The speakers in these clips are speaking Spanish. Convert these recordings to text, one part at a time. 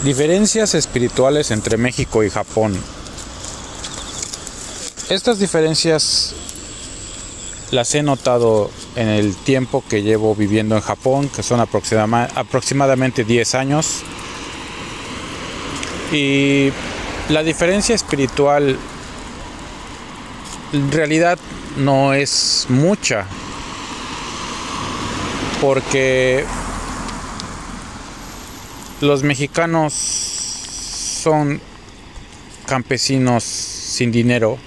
Diferencias espirituales entre México y Japón. Estas diferencias las he notado en el tiempo que llevo viviendo en Japón, que son aproximadamente 10 años. Y la diferencia espiritual en realidad no es mucha, porque los mexicanos son campesinos sin dinero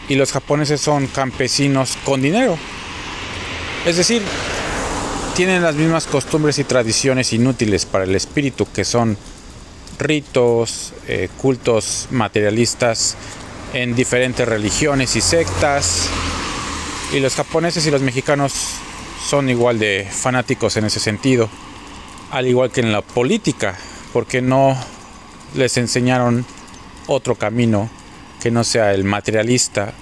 y los japoneses son campesinos con dinero. Es decir, tienen las mismas costumbres y tradiciones inútiles para el espíritu, que son ritos, cultos materialistas en diferentes religiones y sectas. Y los japoneses y los mexicanos son igual de fanáticos en ese sentido, al igual que en la política, porque no les enseñaron otro camino que no sea el materialista,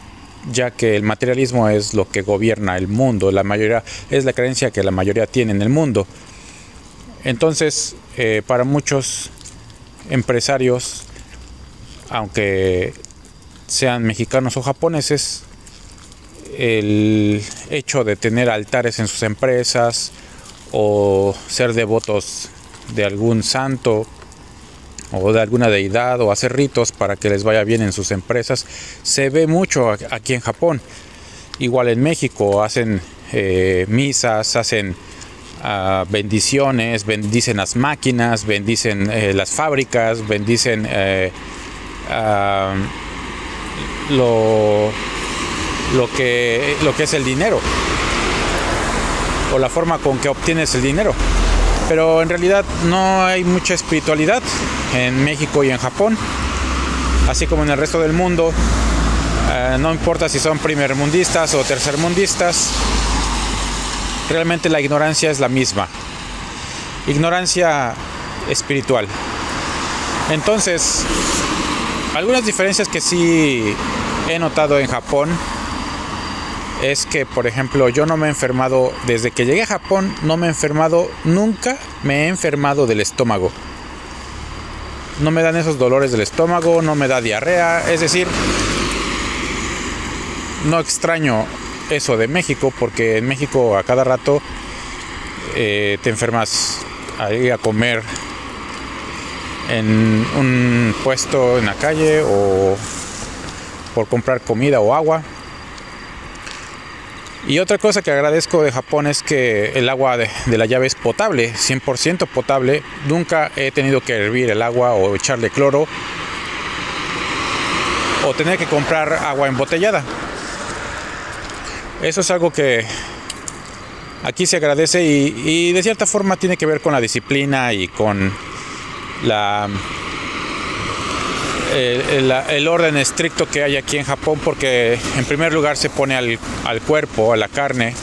ya que el materialismo es lo que gobierna el mundo. La mayoría es la creencia que la mayoría tiene en el mundo. Entonces, para muchos empresarios, aunque sean mexicanos o japoneses, el hecho de tener altares en sus empresas o ser devotos de algún santo o de alguna deidad o hacer ritos para que les vaya bien en sus empresas se ve mucho aquí en Japón. Igual en México hacen misas, hacen bendiciones, bendicen las máquinas, bendicen las fábricas, bendicen lo que es el dinero o la forma con que obtienes el dinero. Pero en realidad no hay mucha espiritualidad en México y en Japón, así como en el resto del mundo. No importa si son primermundistas o tercermundistas, realmente la ignorancia es la misma, ignorancia espiritual. Entonces, algunas diferencias que sí he notado en Japón es que, por ejemplo, yo no me he enfermado, desde que llegué a Japón, nunca me he enfermado del estómago. No me dan esos dolores del estómago, no me da diarrea, es decir, no extraño eso de México, porque en México a cada rato te enfermas a ir a comer en un puesto en la calle o por comprar comida o agua. Y otra cosa que agradezco de Japón es que el agua de la llave es potable, 100% potable. Nunca he tenido que hervir el agua o echarle cloro o tener que comprar agua embotellada. Eso es algo que aquí se agradece y de cierta forma tiene que ver con la disciplina y con el orden estricto que hay aquí en Japón, porque en primer lugar se pone al cuerpo, a la carne.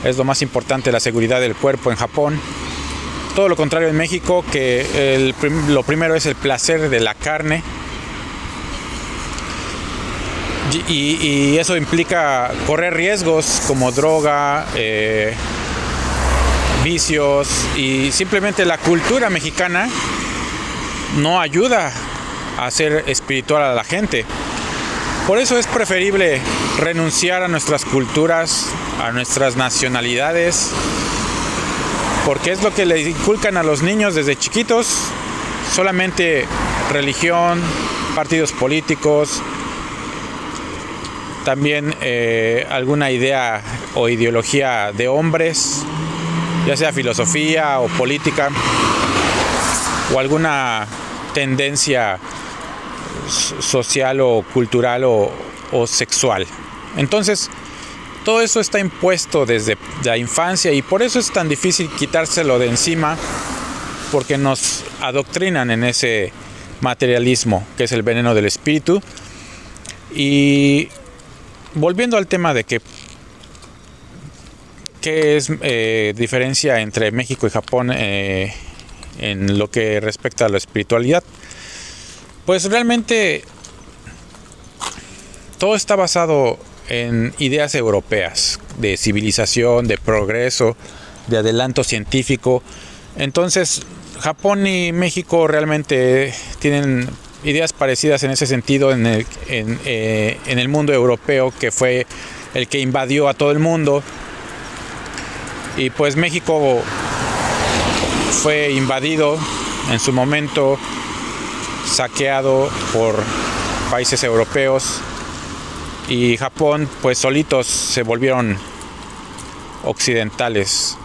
Es lo más importante, la seguridad del cuerpo en Japón. Todo lo contrario en México, que lo primero es el placer de la carne. Y eso implica correr riesgos como droga, vicios, y simplemente la cultura mexicana no ayuda a hacer espiritual a la gente. Por eso es preferible renunciar a nuestras culturas, a nuestras nacionalidades, porque es lo que le inculcan a los niños desde chiquitos: solamente religión, partidos políticos, también alguna idea o ideología de hombres, ya sea filosofía o política, o alguna tendencia social o cultural o sexual. Entonces, todo eso está impuesto desde la infancia, y por eso es tan difícil quitárselo de encima, porque nos adoctrinan en ese materialismo que es el veneno del espíritu. Y volviendo al tema de qué es diferencia entre México y Japón en lo que respecta a la espiritualidad, pues realmente todo está basado en ideas europeas de civilización, de progreso, de adelanto científico, Entonces, Japón y México realmente tienen ideas parecidas en ese sentido en el mundo europeo, que fue el que invadió a todo el mundo. Y pues México fue invadido en su momento, saqueado por países europeos, y Japón pues solitos se volvieron occidentales,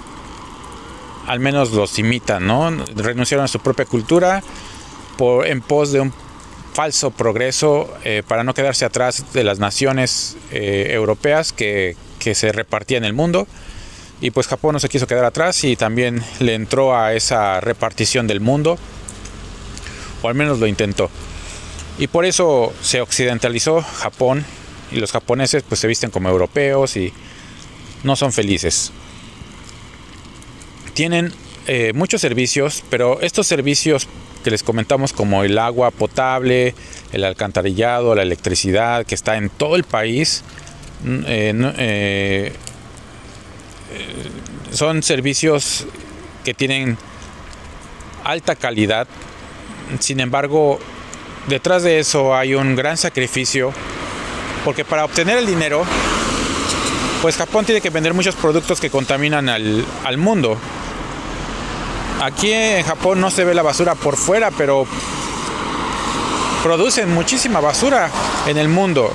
al menos los imitan, ¿no? Renunciaron a su propia cultura en pos de un falso progreso, para no quedarse atrás de las naciones europeas que se repartían el mundo. Y pues Japón no se quiso quedar atrás y también le entró a esa repartición del mundo, o al menos lo intentó. Y por eso se occidentalizó Japón, y los japoneses pues se visten como europeos y no son felices. Tienen muchos servicios, pero estos servicios que les comentamos, como el agua potable, el alcantarillado, la electricidad, que está en todo el país, son servicios que tienen alta calidad. Sin embargo, detrás de eso hay un gran sacrificio, porque para obtener el dinero, pues Japón tiene que vender muchos productos que contaminan al mundo. Aquí en Japón no se ve la basura por fuera, pero producen muchísima basura en el mundo.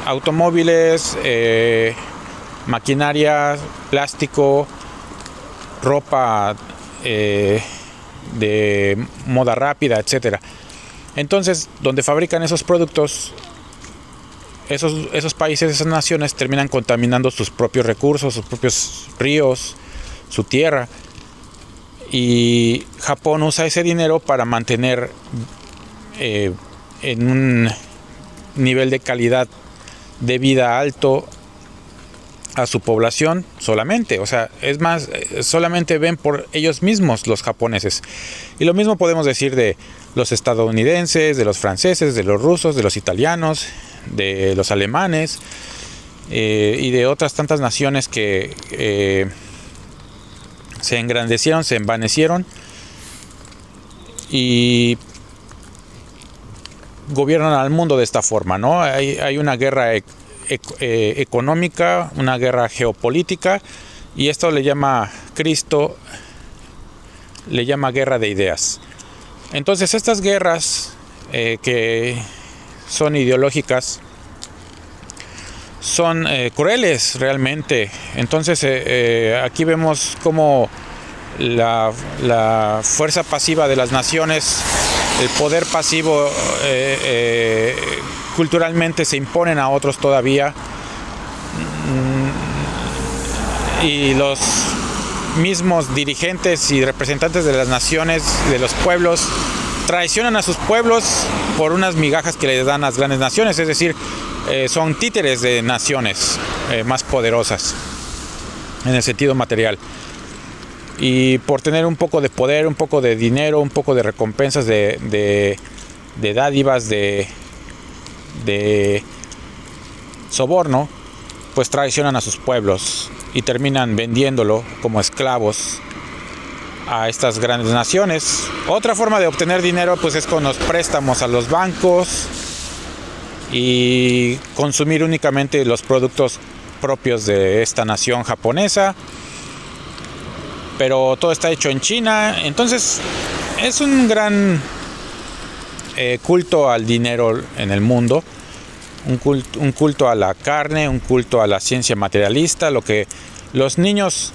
Automóviles, maquinaria, plástico, ropa de moda rápida, etcétera. Entonces, donde fabrican esos productos, esos países, esas naciones terminan contaminando sus propios recursos, sus propios ríos, su tierra. Y Japón usa ese dinero para mantener en un nivel de calidad de vida alto a su población solamente. O sea, es más, solamente ven por ellos mismos los japoneses. Y lo mismo podemos decir de los estadounidenses, de los franceses, de los rusos, de los italianos, de los alemanes, y de otras tantas naciones que se engrandecieron, se envanecieron y gobiernan al mundo de esta forma, ¿no? Hay una guerra económica, una guerra geopolítica, y esto le llama Cristo, le llama guerra de ideas. Entonces estas guerras que son ideológicas son crueles realmente. Entonces aquí vemos cómo la fuerza pasiva de las naciones, el poder pasivo, culturalmente se imponen a otros todavía, y los mismos dirigentes y representantes de las naciones, de los pueblos, traicionan a sus pueblos por unas migajas que les dan las grandes naciones. Es decir, son títeres de naciones más poderosas en el sentido material, y por tener un poco de poder, un poco de dinero, un poco de recompensas, de dádivas, de soborno, pues traicionan a sus pueblos y terminan vendiéndolo como esclavos a estas grandes naciones. Otra forma de obtener dinero pues es con los préstamos a los bancos y consumir únicamente los productos propios de esta nación japonesa, pero todo está hecho en China. Entonces es un gran culto al dinero en el mundo, un culto a la carne, un culto a la ciencia materialista. Lo que los niños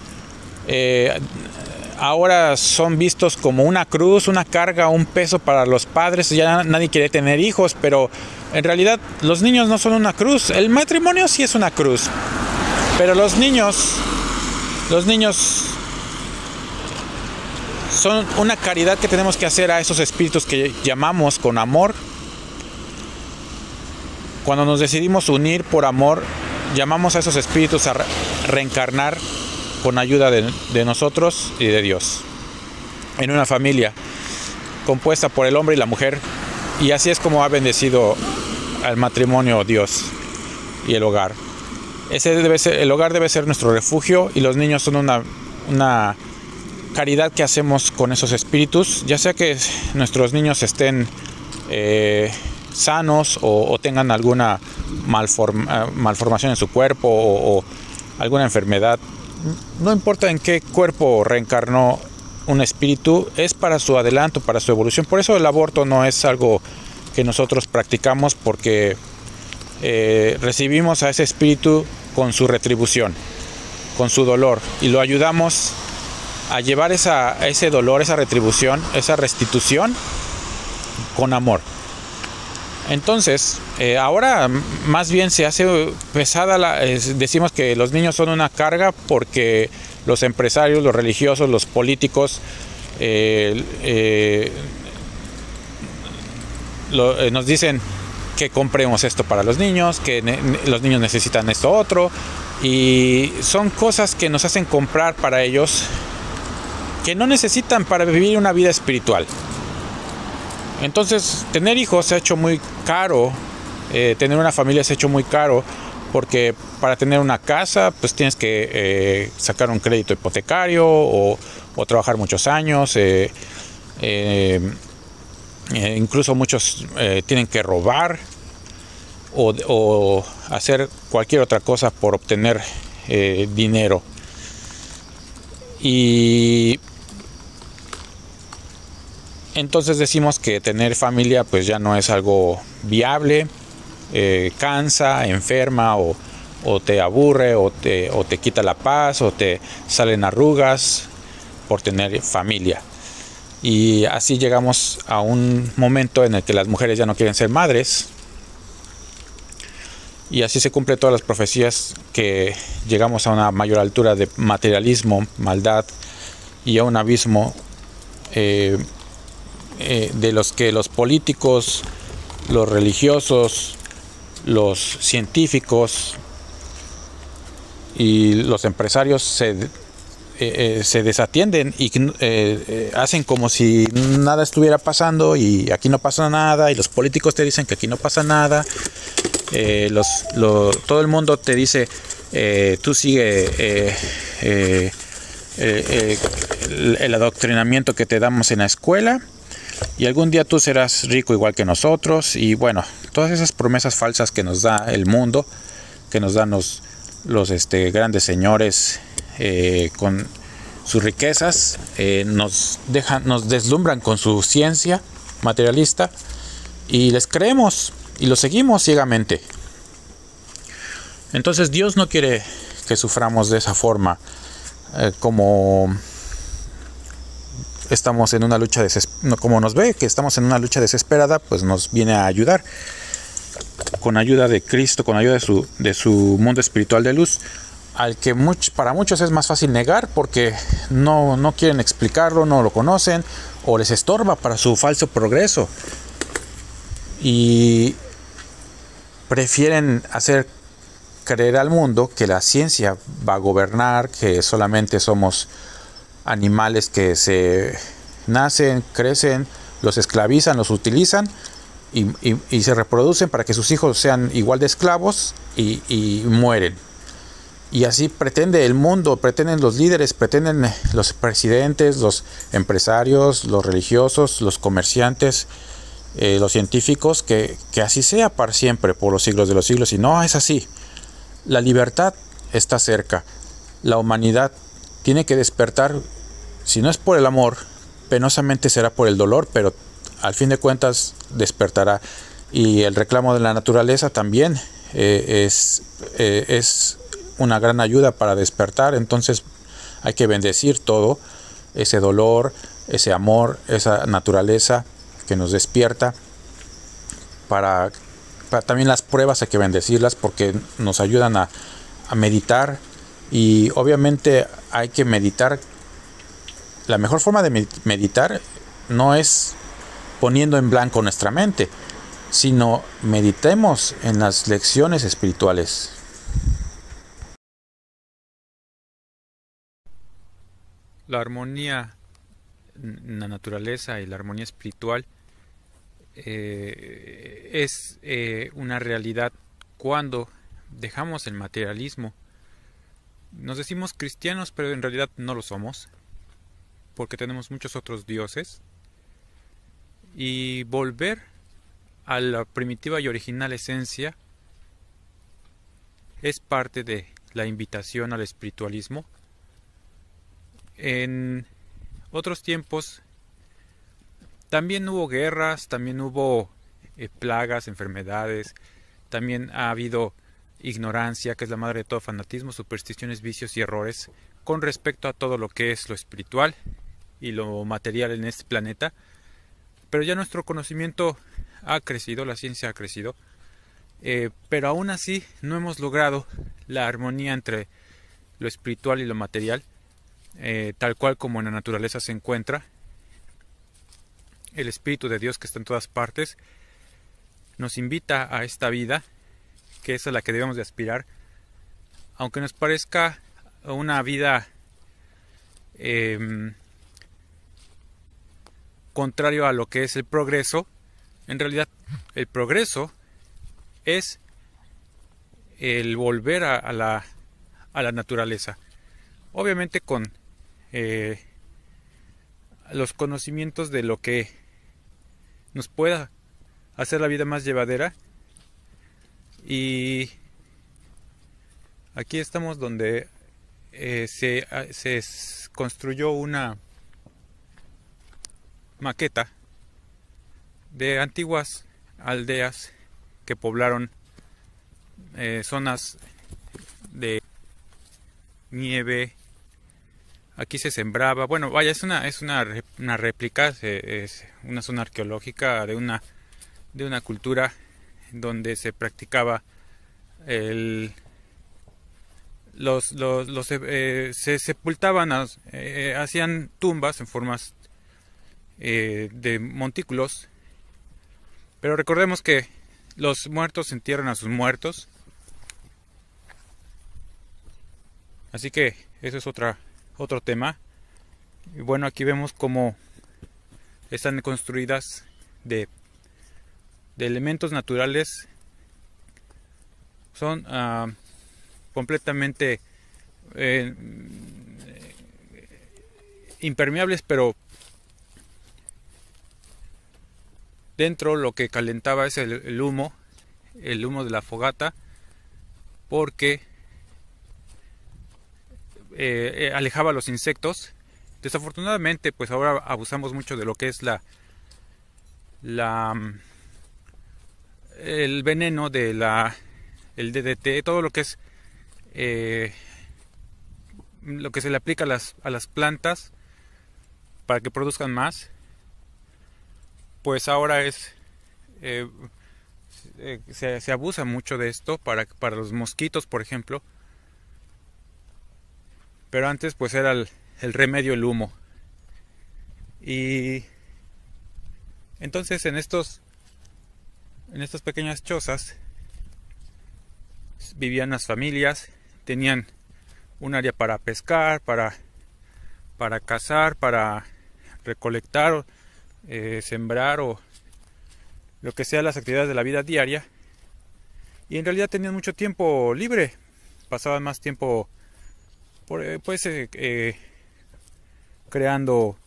ahora son vistos como una cruz, una carga, un peso para los padres. Ya nadie quiere tener hijos, pero en realidad los niños no son una cruz. El matrimonio sí es una cruz, pero los niños son una caridad que tenemos que hacer a esos espíritus que llamamos con amor. Cuando nos decidimos unir por amor, llamamos a esos espíritus a reencarnar con ayuda de nosotros y de Dios, en una familia compuesta por el hombre y la mujer. Y así es como ha bendecido al matrimonio Dios y el hogar. El hogar debe ser nuestro refugio, y los niños son una caridad que hacemos con esos espíritus, ya sea que nuestros niños estén sanos o tengan alguna malformación en su cuerpo o alguna enfermedad, no importa en qué cuerpo reencarnó un espíritu, es para su adelanto, para su evolución. Por eso el aborto no es algo que nosotros practicamos, porque recibimos a ese espíritu con su retribución, con su dolor, y lo ayudamos a llevar ese dolor, esa retribución, esa restitución con amor. Entonces, ahora más bien se hace pesada, decimos que los niños son una carga porque los empresarios, los religiosos, los políticos nos dicen que compremos esto para los niños, que los niños necesitan esto otro, y son cosas que nos hacen comprar para ellos, que no necesitan para vivir una vida espiritual. Entonces, tener hijos se ha hecho muy caro, tener una familia se ha hecho muy caro, porque para tener una casa pues tienes que sacar un crédito hipotecario o trabajar muchos años, incluso muchos tienen que robar o hacer cualquier otra cosa por obtener dinero. Y entonces decimos que tener familia pues ya no es algo viable, cansa, enferma o te aburre o te quita la paz o te salen arrugas por tener familia. Y así llegamos a un momento en el que las mujeres ya no quieren ser madres, y así se cumplen todas las profecías, que llegamos a una mayor altura de materialismo, maldad y a un abismo de los que los políticos, los religiosos, los científicos y los empresarios se desatienden y hacen como si nada estuviera pasando, y aquí no pasa nada, y los políticos te dicen que aquí no pasa nada, todo el mundo te dice tú sigue el adoctrinamiento que te damos en la escuela, y algún día tú serás rico igual que nosotros. Y bueno, todas esas promesas falsas que nos da el mundo, que nos dan los grandes señores con sus riquezas, nos deslumbran con su ciencia materialista, y les creemos y los seguimos ciegamente. Entonces Dios no quiere que suframos de esa forma, como estamos en una lucha como nos ve que estamos en una lucha desesperada, pues nos viene a ayudar con ayuda de Cristo, con ayuda de su mundo espiritual de luz, al que para muchos es más fácil negar, porque no quieren explicarlo, no lo conocen, o les estorba para su falso progreso, y prefieren hacer creer al mundo que la ciencia va a gobernar, que solamente somos animales que se nacen, crecen, los esclavizan, los utilizan y se reproducen para que sus hijos sean igual de esclavos y mueren. Y así pretende el mundo, pretenden los líderes, pretenden los presidentes, los empresarios, los religiosos, los comerciantes, los científicos, que así sea para siempre, por los siglos de los siglos. Y no es así. La libertad está cerca. La humanidad tiene que despertar. Si no es por el amor, penosamente será por el dolor, pero al fin de cuentas despertará. Y el reclamo de la naturaleza también es una gran ayuda para despertar. Entonces hay que bendecir todo ese dolor, ese amor, esa naturaleza que nos despierta. Para también las pruebas hay que bendecirlas, porque nos ayudan a meditar, y obviamente hay que meditar. La mejor forma de meditar no es poniendo en blanco nuestra mente, sino meditemos en las lecciones espirituales. La armonía en la naturaleza y la armonía espiritual es una realidad cuando dejamos el materialismo. Nos decimos cristianos, pero en realidad no lo somos. porque tenemos muchos otros dioses, y volver a la primitiva y original esencia es parte de la invitación al espiritualismo. En otros tiempos también hubo guerras, también hubo plagas, enfermedades, también ha habido ignorancia, que es la madre de todo fanatismo, supersticiones, vicios y errores con respecto a todo lo que es lo espiritual y lo material en este planeta. Pero ya nuestro conocimiento ha crecido, la ciencia ha crecido, pero aún así no hemos logrado la armonía entre lo espiritual y lo material, tal cual como en la naturaleza se encuentra. El Espíritu de Dios, que está en todas partes, nos invita a esta vida, que es a la que debemos de aspirar, aunque nos parezca una vida contrario a lo que es el progreso. En realidad el progreso es el volver a la naturaleza, obviamente con los conocimientos de lo que nos pueda hacer la vida más llevadera. Y aquí estamos donde se construyó una maqueta de antiguas aldeas que poblaron zonas de nieve. Aquí se sembraba, bueno, vaya, es una réplica, es una zona arqueológica de una cultura donde se practicaba se sepultaban, hacían tumbas en formas de montículos, pero recordemos que los muertos entierran a sus muertos, así que eso es otro tema. Y bueno, aquí vemos cómo están construidas de elementos naturales, son completamente impermeables, pero dentro lo que calentaba es el humo de la fogata, porque alejaba a los insectos. Desafortunadamente, pues ahora abusamos mucho de lo que es el veneno de el DDT, todo lo que es lo que se le aplica a las plantas para que produzcan más. Pues ahora se abusa mucho de esto para los mosquitos, por ejemplo. Pero antes pues era el remedio, el humo. Y entonces en estas pequeñas chozas vivían las familias, tenían un área para pescar, para cazar, para recolectar, sembrar o lo que sea las actividades de la vida diaria. Y en realidad tenían mucho tiempo libre, pasaban más tiempo creando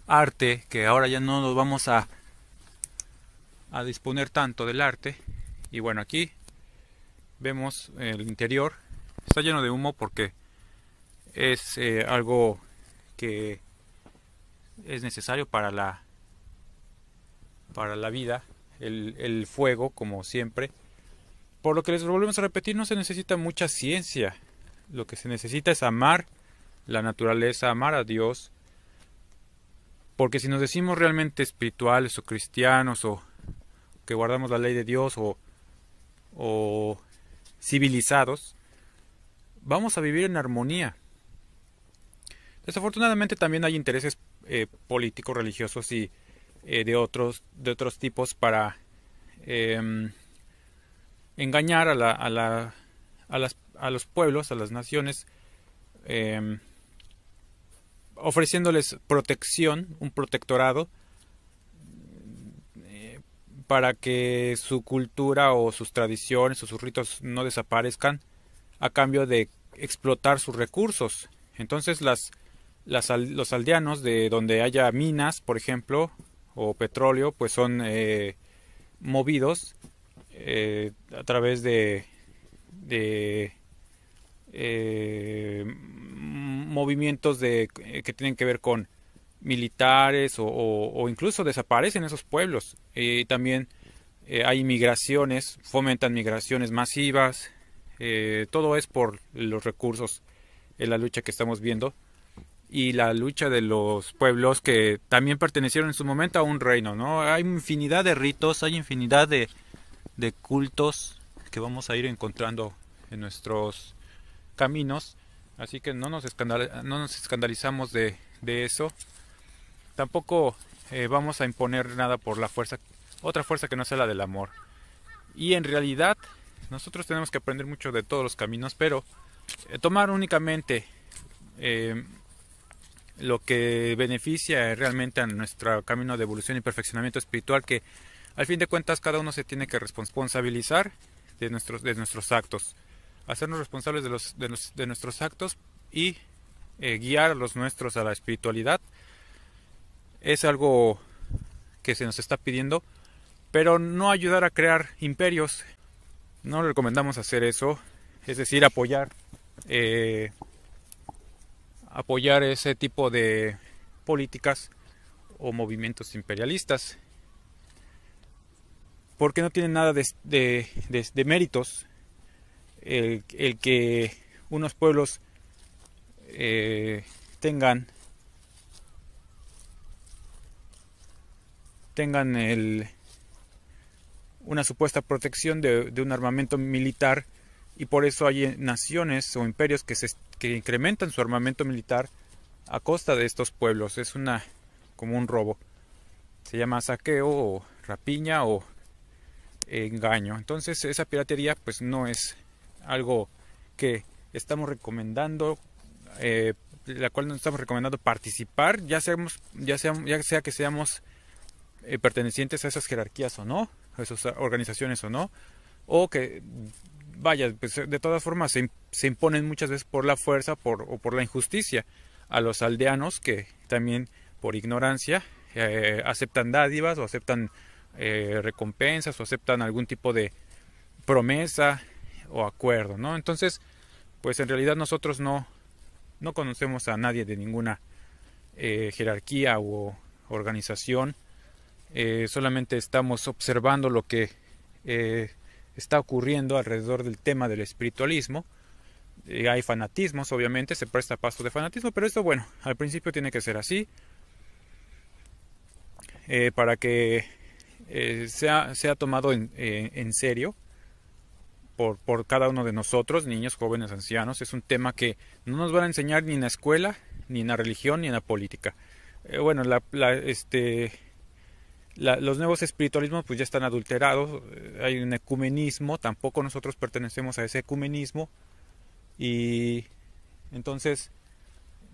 arte, que ahora ya no nos vamos a disponer tanto del arte. Y bueno, aquí vemos el interior, está lleno de humo porque es algo que es necesario para la vida, el fuego, como siempre. Por lo que les volvemos a repetir, no se necesita mucha ciencia. Lo que se necesita es amar la naturaleza, amar a Dios. Porque si nos decimos realmente espirituales o cristianos, o que guardamos la ley de Dios, o civilizados, vamos a vivir en armonía. Desafortunadamente también hay intereses políticos, religiosos y de otros tipos para engañar a los pueblos, a las naciones, ofreciéndoles protección, un protectorado, para que su cultura o sus tradiciones o sus ritos no desaparezcan, a cambio de explotar sus recursos. Entonces los aldeanos de donde haya minas, por ejemplo, o petróleo, pues son movidos a través de movimientos que tienen que ver con militares o incluso desaparecen esos pueblos. También hay migraciones, fomentan migraciones masivas. Todo es por los recursos en la lucha que estamos viendo y la lucha de los pueblos que también pertenecieron en su momento a un reino, ¿no? Hay infinidad de ritos, hay infinidad de cultos que vamos a ir encontrando en nuestros caminos, así que no nos escandalizamos de eso. Tampoco vamos a imponer nada por la fuerza, otra fuerza que no sea la del amor. Y en realidad nosotros tenemos que aprender mucho de todos los caminos, pero tomar únicamente lo que beneficia realmente a nuestro camino de evolución y perfeccionamiento espiritual, que al fin de cuentas cada uno se tiene que responsabilizar de nuestros actos, hacernos responsables de nuestros actos y guiar a los nuestros a la espiritualidad. Es algo que se nos está pidiendo, pero no ayudar a crear imperios. No recomendamos hacer eso, es decir, apoyar ese tipo de políticas o movimientos imperialistas, porque no tienen nada de méritos el que unos pueblos tengan una supuesta protección de un armamento militar, y por eso hay naciones o imperios que incrementan su armamento militar a costa de estos pueblos. Es como un robo. Se llama saqueo o rapiña o engaño. Entonces esa piratería pues no es algo que estamos recomendando, la cual no estamos recomendando participar, ya sea que seamos pertenecientes a esas jerarquías o no, a esas organizaciones o no, o que vaya, pues de todas formas se imponen muchas veces por la fuerza o por la injusticia a los aldeanos, que también por ignorancia aceptan dádivas o aceptan recompensas o aceptan algún tipo de promesa o acuerdo, ¿no? Entonces, pues en realidad nosotros no conocemos a nadie de ninguna jerarquía u organización. Solamente estamos observando lo que está ocurriendo alrededor del tema del espiritualismo. Hay fanatismos, obviamente, se presta paso de fanatismo, pero esto, bueno, al principio tiene que ser así, para que sea tomado en serio por cada uno de nosotros, niños, jóvenes, ancianos. Es un tema que no nos van a enseñar ni en la escuela, ni en la religión, ni en la política. Bueno, los nuevos espiritualismos pues ya están adulterados, hay un ecumenismo, tampoco nosotros pertenecemos a ese ecumenismo, y entonces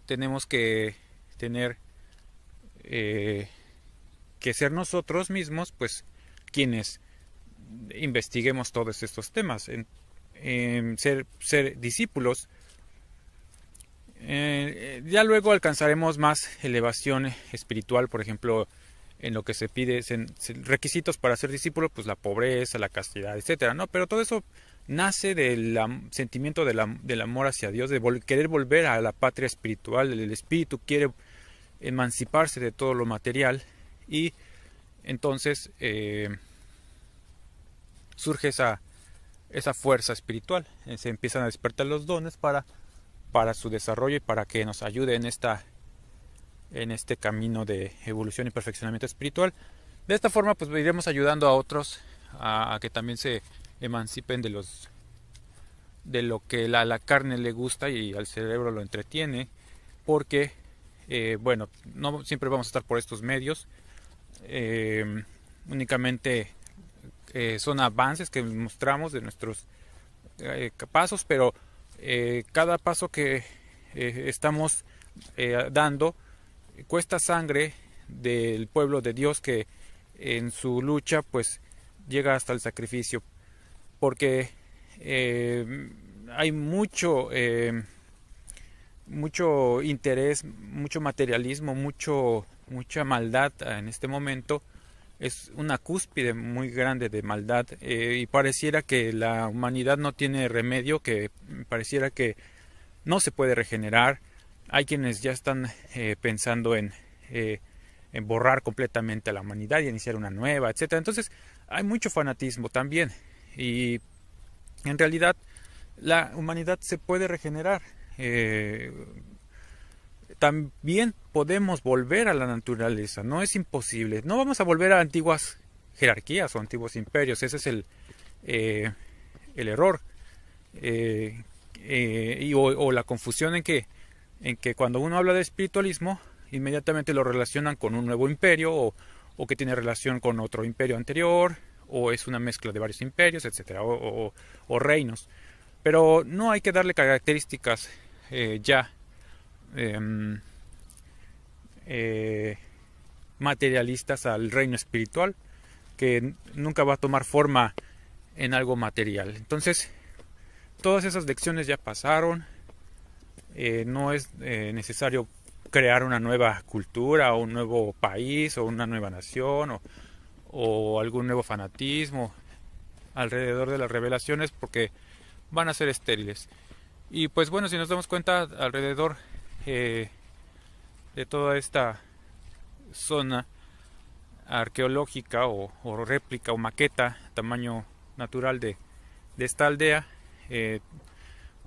tenemos que tener que ser nosotros mismos pues quienes investiguemos todos estos temas, ser discípulos. Ya luego alcanzaremos más elevación espiritual, por ejemplo, en lo que se pide, requisitos para ser discípulo, pues la pobreza, la castidad, etcétera, ¿no? Pero todo eso nace del sentimiento del amor hacia Dios, de querer volver a la patria espiritual. El espíritu quiere emanciparse de todo lo material, y entonces surge esa fuerza espiritual. Se empiezan a despertar los dones para su desarrollo y para que nos ayude en este camino de evolución y perfeccionamiento espiritual. De esta forma pues iremos ayudando a otros a que también se emancipen de lo que la carne le gusta y al cerebro lo entretiene, porque bueno, no siempre vamos a estar por estos medios. Únicamente son avances que mostramos de nuestros pasos, pero cada paso que estamos dando cuesta sangre del pueblo de Dios, que en su lucha pues llega hasta el sacrificio, porque hay mucho interés, mucho materialismo, mucha maldad en este momento. Es una cúspide muy grande de maldad, y pareciera que la humanidad no tiene remedio, que pareciera que no se puede regenerar. Hay quienes ya están pensando en borrar completamente a la humanidad y iniciar una nueva, etcétera. Entonces hay mucho fanatismo también, y en realidad la humanidad se puede regenerar. También podemos volver a la naturaleza, no es imposible. No vamos a volver a antiguas jerarquías o antiguos imperios, ese es el error, o la confusión en que cuando uno habla de espiritualismo inmediatamente lo relacionan con un nuevo imperio, o que tiene relación con otro imperio anterior, o es una mezcla de varios imperios, etcétera, o reinos. Pero no hay que darle características ya materialistas al reino espiritual, que nunca va a tomar forma en algo material. Entonces, todas esas lecciones ya pasaron. No es necesario crear una nueva cultura, o un nuevo país, o una nueva nación, o algún nuevo fanatismo alrededor de las revelaciones, porque van a ser estériles. Y pues bueno, si nos damos cuenta, alrededor de toda esta zona arqueológica o réplica o maqueta tamaño natural de esta aldea,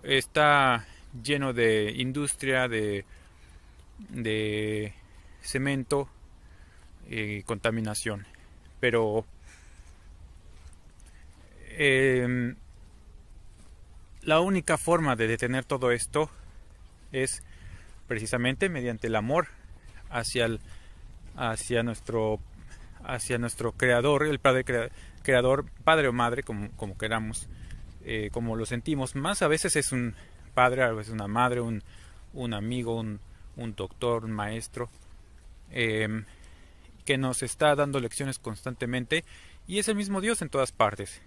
está lleno de industria, de cemento y contaminación. Pero la única forma de detener todo esto es precisamente mediante el amor hacia nuestro creador, el padre creador, padre o madre, como queramos, como lo sentimos. Más a veces es un padre, a veces una madre, un amigo, un doctor, un maestro, que nos está dando lecciones constantemente, y es el mismo Dios en todas partes.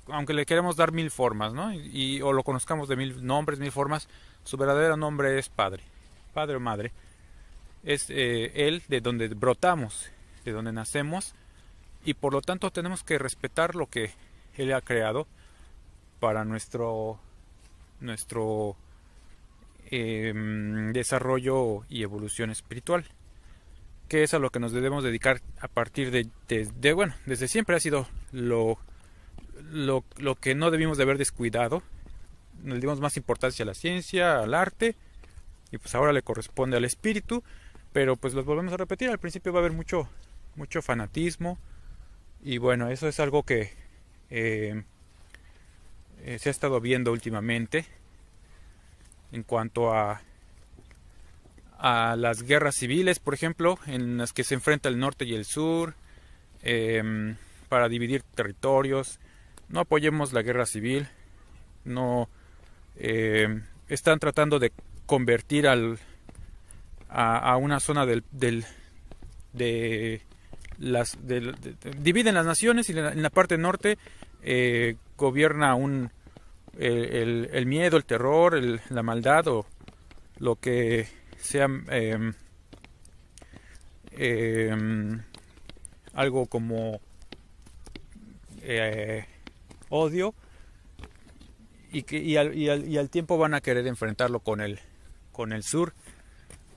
Aunque le queremos dar mil formas, ¿no? O lo conozcamos de mil nombres, mil formas, su verdadero nombre es Padre, Padre o Madre. Es Él de donde brotamos, de donde nacemos, y por lo tanto tenemos que respetar lo que Él ha creado para nuestro desarrollo y evolución espiritual, que es a lo que nos debemos dedicar a partir bueno, desde siempre ha sido lo que no debimos de haber descuidado. Le dimos más importancia a la ciencia, al arte, y pues ahora le corresponde al espíritu. Pero pues los volvemos a repetir, al principio va a haber mucho fanatismo, y bueno, eso es algo que se ha estado viendo últimamente en cuanto a las guerras civiles, por ejemplo, en las que se enfrenta el norte y el sur, para dividir territorios. No apoyemos la guerra civil. No están tratando de convertir a una zona dividen las naciones, y en la parte norte gobierna el miedo, el terror, la maldad, o lo que sea algo como odio, y al tiempo van a querer enfrentarlo con el sur.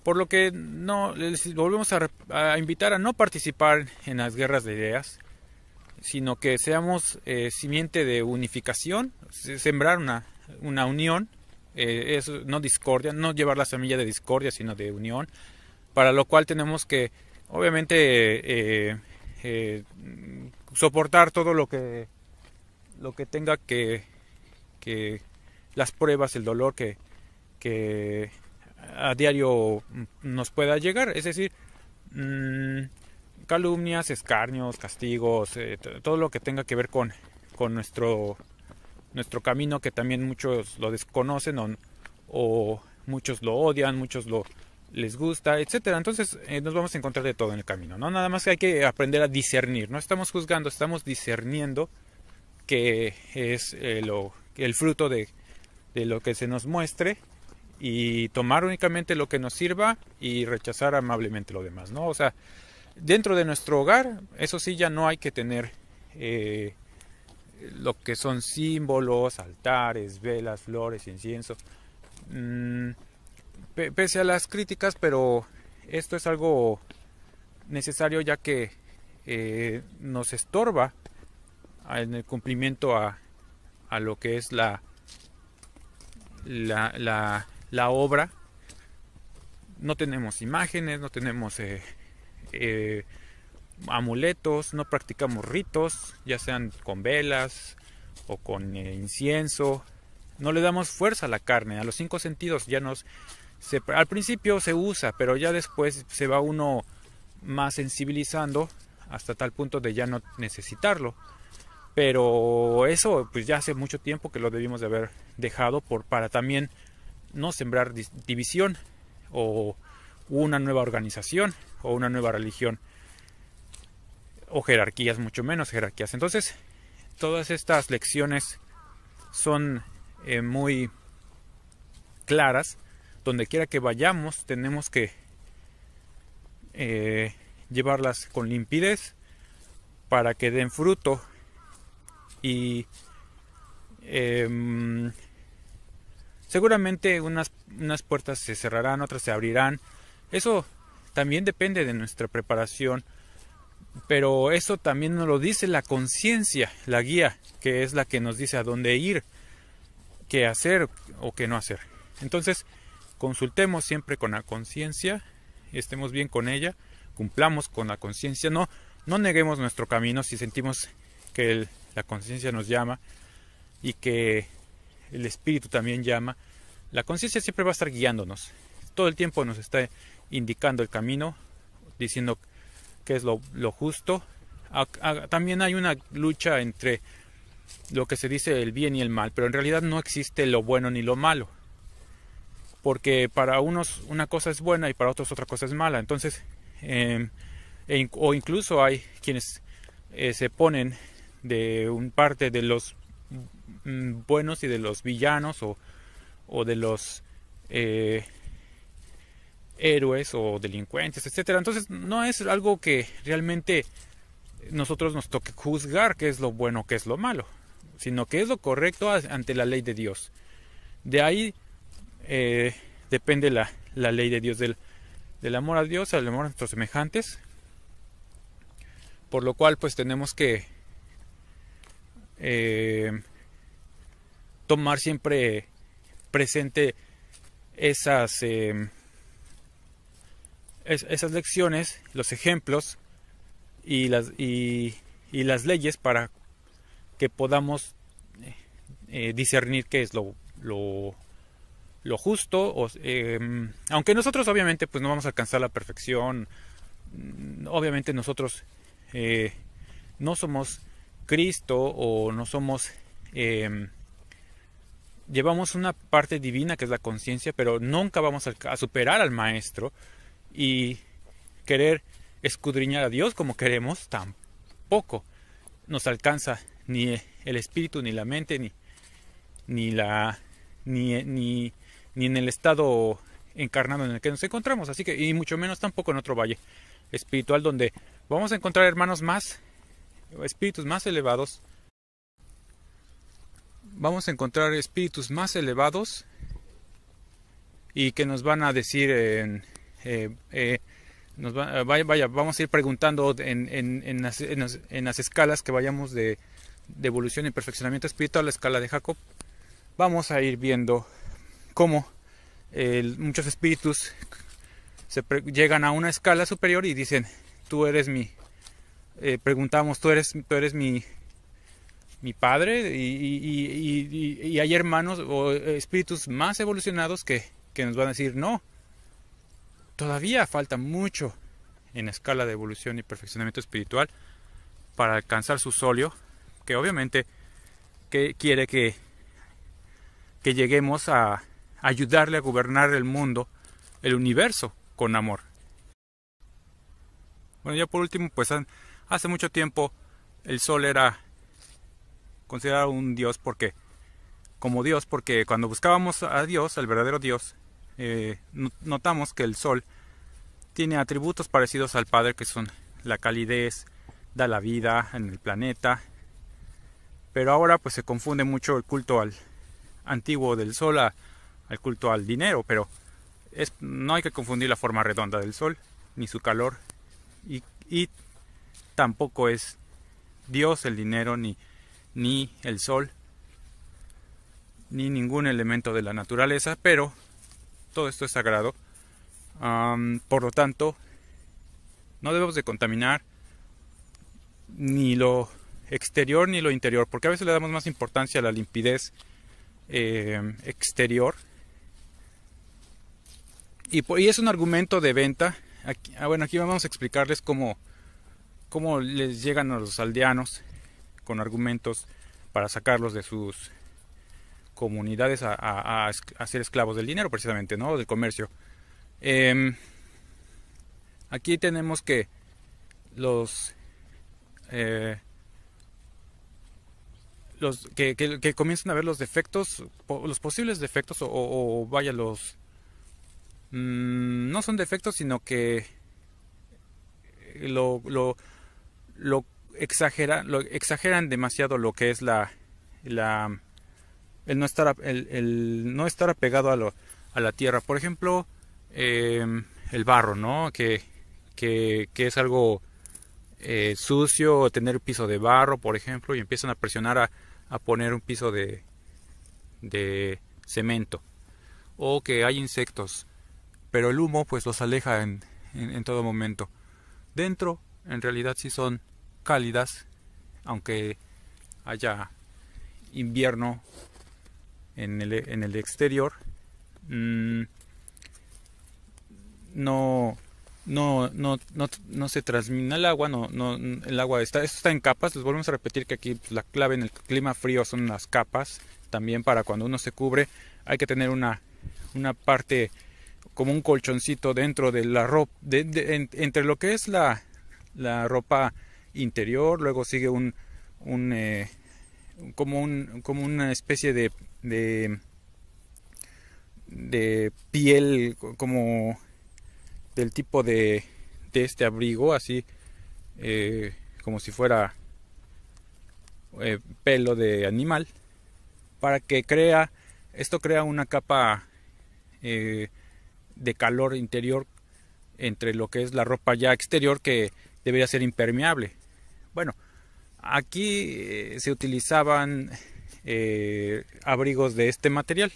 Por lo que no les volvemos a invitar a no participar en las guerras de ideas, sino que seamos simiente de unificación, sembrar una unión, no discordia, no llevar la semilla de discordia, sino de unión, para lo cual tenemos que obviamente soportar todo lo que tenga que las pruebas, el dolor que a diario nos pueda llegar, es decir, calumnias, escarnios, castigos, todo lo que tenga que ver con nuestro camino, que también muchos lo desconocen, o muchos lo odian, muchos les gusta, etcétera. Entonces nos vamos a encontrar de todo en el camino, ¿no? Nada más que hay que aprender a discernir, no estamos juzgando, estamos discerniendo que es el fruto de lo que se nos muestre, y tomar únicamente lo que nos sirva y rechazar amablemente lo demás, ¿no? O sea, dentro de nuestro hogar, eso sí, ya no hay que tener lo que son símbolos, altares, velas, flores, incienso. Pese a las críticas, pero esto es algo necesario, ya que nos estorba en el cumplimiento a lo que es la obra. No tenemos imágenes, no tenemos amuletos, no practicamos ritos, ya sean con velas o con incienso. No le damos fuerza a la carne, a los 5 sentidos. Al principio se usa, pero ya después se va uno más sensibilizando hasta tal punto de ya no necesitarlo. Pero eso pues ya hace mucho tiempo que lo debimos de haber dejado para también no sembrar división o una nueva organización o una nueva religión o jerarquías, mucho menos jerarquías. Entonces, todas estas lecciones son muy claras. Donde quiera que vayamos tenemos que llevarlas con limpidez para que den fruto, y seguramente unas puertas se cerrarán, otras se abrirán. Eso también depende de nuestra preparación, pero eso también nos lo dice la conciencia, la guía, que es la que nos dice a dónde ir, qué hacer o qué no hacer. Entonces, consultemos siempre con la conciencia, estemos bien con ella, cumplamos con la conciencia, no neguemos nuestro camino si sentimos que la conciencia nos llama y que el espíritu también llama. La conciencia siempre va a estar guiándonos, todo el tiempo nos está indicando el camino, diciendo qué es lo justo. También hay una lucha entre lo que se dice el bien y el mal, pero en realidad no existe lo bueno ni lo malo, porque para unos una cosa es buena y para otros otra cosa es mala. Entonces, o incluso hay quienes se ponen de un parte de los buenos y de los villanos, o de los héroes o delincuentes, etcétera. Entonces no es algo que realmente nosotros nos toque juzgar qué es lo bueno, qué es lo malo, sino que es lo correcto ante la ley de Dios. De ahí depende la ley de Dios, del amor a Dios, al amor a nuestros semejantes, por lo cual pues tenemos que tomar siempre presente esas lecciones, los ejemplos y las leyes, para que podamos discernir qué es lo justo, aunque nosotros obviamente pues no vamos a alcanzar la perfección. Obviamente nosotros no somos Cristo, o no somos llevamos una parte divina que es la conciencia, pero nunca vamos a superar al maestro, y querer escudriñar a Dios como queremos tampoco nos alcanza ni el espíritu, ni la mente, ni en el estado encarnado en el que nos encontramos, así que, y mucho menos tampoco en otro valle espiritual donde vamos a encontrar espíritus más elevados. Vamos a encontrar espíritus más elevados y que nos van a decir vamos a ir preguntando en las escalas que vayamos de evolución y perfeccionamiento espiritual, la escala de Jacob. Vamos a ir viendo cómo muchos espíritus llegan a una escala superior y dicen: tú eres preguntamos, tú eres mi padre, y hay hermanos o espíritus más evolucionados que nos van a decir: no, todavía falta mucho en la escala de evolución y perfeccionamiento espiritual para alcanzar su solio, que obviamente que quiere que lleguemos a ayudarle a gobernar el mundo, el universo, con amor. Bueno, ya por último, pues hace mucho tiempo el sol era considerar un Dios como Dios, porque cuando buscábamos a Dios, al verdadero Dios, notamos que el Sol tiene atributos parecidos al Padre, que son la calidez, da la vida en el planeta. Pero ahora pues se confunde mucho el culto antiguo del Sol al culto al dinero, pero no hay que confundir la forma redonda del Sol, ni su calor, y tampoco es Dios el dinero, ni el Sol, ni ningún elemento de la naturaleza, pero todo esto es sagrado. Por lo tanto, no debemos de contaminar ni lo exterior ni lo interior, porque a veces le damos más importancia a la limpidez exterior, y es un argumento de venta. Aquí vamos a explicarles cómo les llegan a los aldeanos con argumentos para sacarlos de sus comunidades a ser esclavos del dinero, precisamente, ¿no? Del comercio. Aquí tenemos que que comiencen a ver los defectos, los posibles defectos, o vaya, no son defectos, sino que lo exageran demasiado lo que es el no estar apegado a la tierra. Por ejemplo, el barro, ¿no? Que es algo sucio, tener un piso de barro, por ejemplo, y empiezan a presionar a poner un piso de cemento, o que hay insectos, pero el humo pues los aleja en todo momento. Dentro, en realidad sí son cálidas, aunque haya invierno en el exterior. No se transmina el agua, el agua esto está en capas. Les volvemos a repetir que aquí pues, la clave en el clima frío son las capas. También para cuando uno se cubre hay que tener una parte como un colchoncito dentro de la ropa, entre lo que es la ropa interior. Luego sigue como una especie de piel, como del tipo de este abrigo, así como si fuera pelo de animal, para que esto crea una capa de calor interior entre lo que es la ropa ya exterior, que debería ser impermeable. Bueno, aquí se utilizaban abrigos de este material,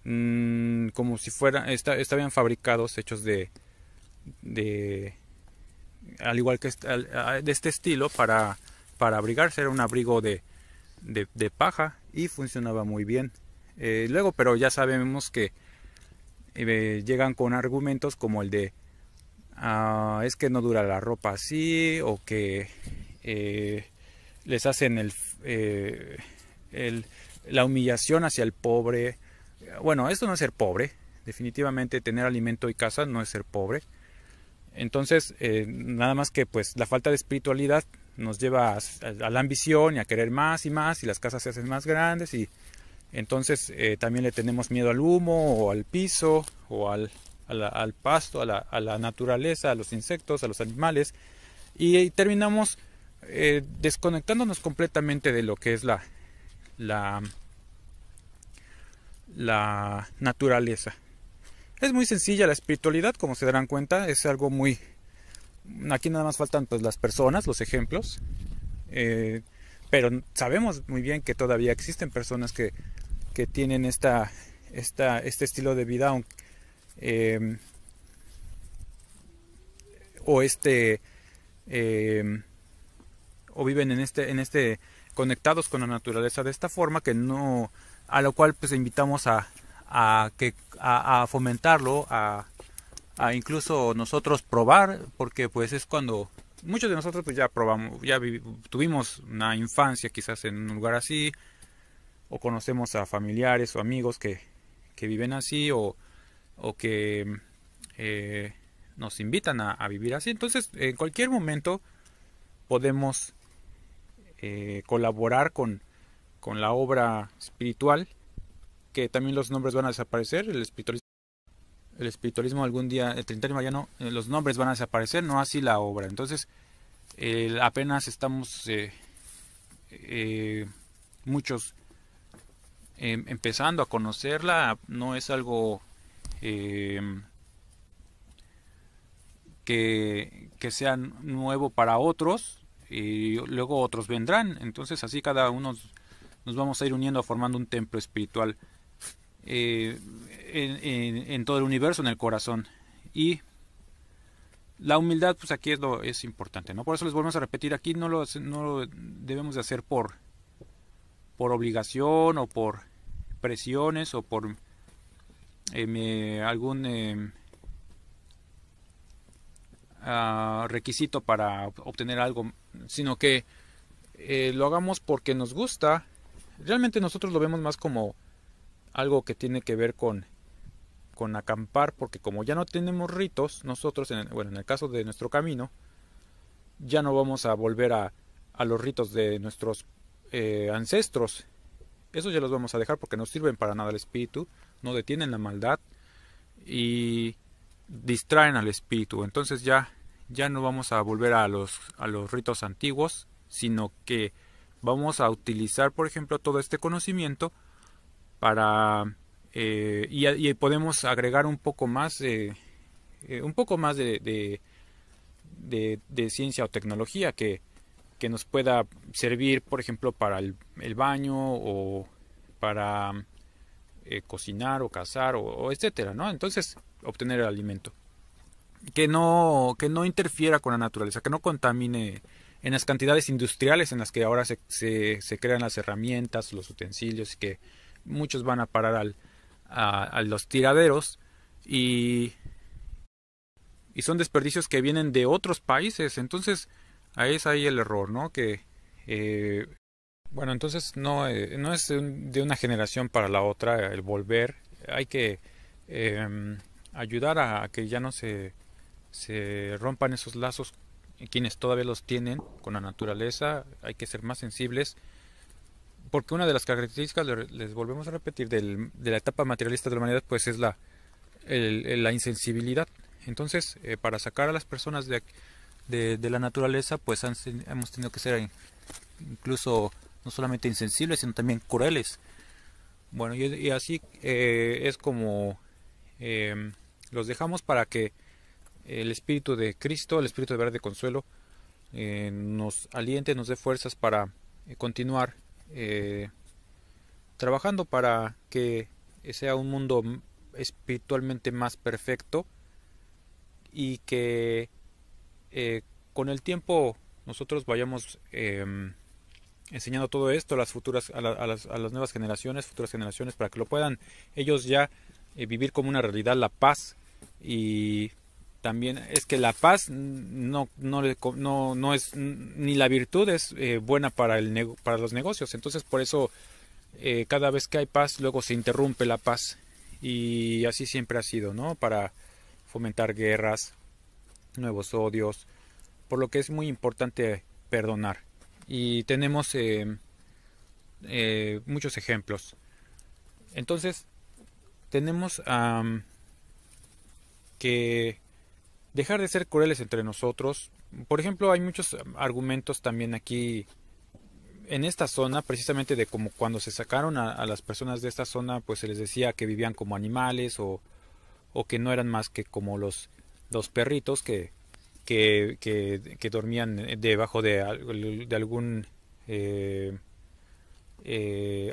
como si estaban fabricados, hechos al igual que de este estilo, para abrigarse. Era un abrigo de paja y funcionaba muy bien. Luego, pero ya sabemos que llegan con argumentos como el de es que no dura la ropa así, o que les hacen la humillación hacia el pobre. Bueno, esto no es ser pobre. Definitivamente tener alimento y casa no es ser pobre. Entonces, nada más que pues la falta de espiritualidad nos lleva a la ambición y a querer más y más, y las casas se hacen más grandes, y entonces también le tenemos miedo al humo, o al piso, o al pasto, a la naturaleza, a los insectos, a los animales, y terminamos desconectándonos completamente de lo que es la naturaleza. Es muy sencilla la espiritualidad, como se darán cuenta. Es algo muy... Aquí nada más faltan pues las personas, los ejemplos, pero sabemos muy bien que todavía existen personas que tienen este estilo de vida, o viven en conectados con la naturaleza de esta forma, a lo cual pues invitamos a fomentarlo, a incluso nosotros probar, porque pues es cuando muchos de nosotros pues ya probamos, tuvimos una infancia quizás en un lugar así, o conocemos a familiares o amigos que viven así, o que nos invitan a vivir así. Entonces en cualquier momento podemos colaborar con la obra espiritual, que también los nombres van a desaparecer. El espiritualismo algún día, el trinitario mariano, los nombres van a desaparecer, no así la obra. Entonces apenas estamos muchos empezando a conocerla. No es algo que sea nuevo para otros, y luego otros vendrán. Entonces así cada uno nos vamos a ir uniendo, formando un templo espiritual en todo el universo, en el corazón. Y la humildad, pues aquí es importante, ¿no? Por eso les volvemos a repetir, aquí no lo debemos de hacer por obligación o por presiones o por algún requisito para obtener algo, sino que lo hagamos porque nos gusta. Realmente nosotros lo vemos más como algo que tiene que ver con acampar, porque como ya no tenemos ritos, nosotros, en el caso de nuestro camino, ya no vamos a volver a los ritos de nuestros ancestros. Esos ya los vamos a dejar porque no sirven para nada al espíritu, no detienen la maldad y distraen al espíritu. Entonces ya no vamos a volver a los ritos antiguos, sino que vamos a utilizar, por ejemplo, todo este conocimiento para y podemos agregar un poco más de ciencia o tecnología que nos pueda servir, por ejemplo, para el baño o para cocinar o cazar o etcétera, ¿no? Entonces, obtener el alimento que no interfiera con la naturaleza, que no contamine en las cantidades industriales en las que ahora se crean las herramientas, los utensilios, y que muchos van a parar a los tiraderos y son desperdicios que vienen de otros países. Entonces ahí es el error, ¿no? Que entonces no es de una generación para la otra el volver. Hay que ayudar a que ya no se rompan esos lazos, quienes todavía los tienen con la naturaleza. Hay que ser más sensibles, porque una de las características, les volvemos a repetir, de la etapa materialista de la humanidad, pues es la insensibilidad. Entonces, para sacar a las personas de la naturaleza, pues hemos tenido que ser incluso no solamente insensibles, sino también crueles. Bueno, y así es como los dejamos, para que el Espíritu de Cristo, el Espíritu de verdad de consuelo, nos aliente, nos dé fuerzas para continuar trabajando para que sea un mundo espiritualmente más perfecto, y que con el tiempo nosotros vayamos enseñando todo esto a las futuras a las nuevas futuras generaciones, para que lo puedan ellos ya vivir como una realidad, la paz. Y también es que la paz no es, ni la virtud es buena para los negocios. Entonces por eso cada vez que hay paz, luego se interrumpe la paz, y así siempre ha sido, ¿no? Para fomentar guerras, nuevos odios, por lo que es muy importante perdonar. Y tenemos muchos ejemplos. Entonces tenemos que dejar de ser crueles entre nosotros. Por ejemplo, hay muchos argumentos también aquí en esta zona, precisamente de como cuando se sacaron a las personas de esta zona, pues se les decía que vivían como animales, o que no eran más que como los perritos que dormían debajo de algún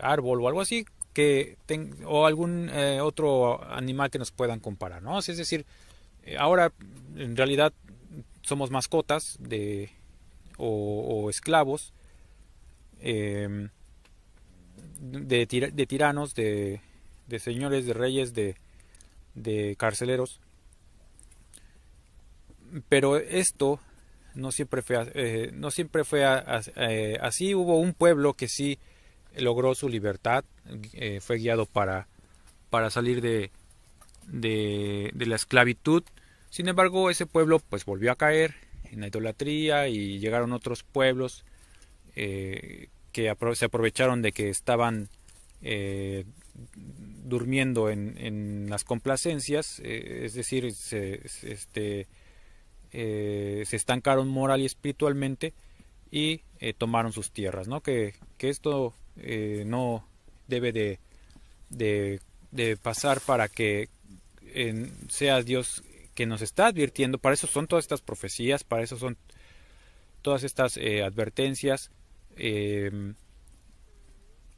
árbol o algo así, o algún otro animal que nos puedan comparar, ¿no? Es decir, ahora en realidad somos mascotas o esclavos de tiranos, de señores, de reyes, de carceleros. Pero esto no siempre fue así. Hubo un pueblo que sí logró su libertad, fue guiado para salir de la esclavitud. Sin embargo, ese pueblo pues volvió a caer en la idolatría, y llegaron otros pueblos se aprovecharon de que estaban durmiendo en las complacencias, es decir, se estancaron moral y espiritualmente y tomaron sus tierras, ¿no? Que esto no debe de pasar para que sea Dios que nos está advirtiendo. Para eso son todas estas profecías, para eso son todas estas advertencias,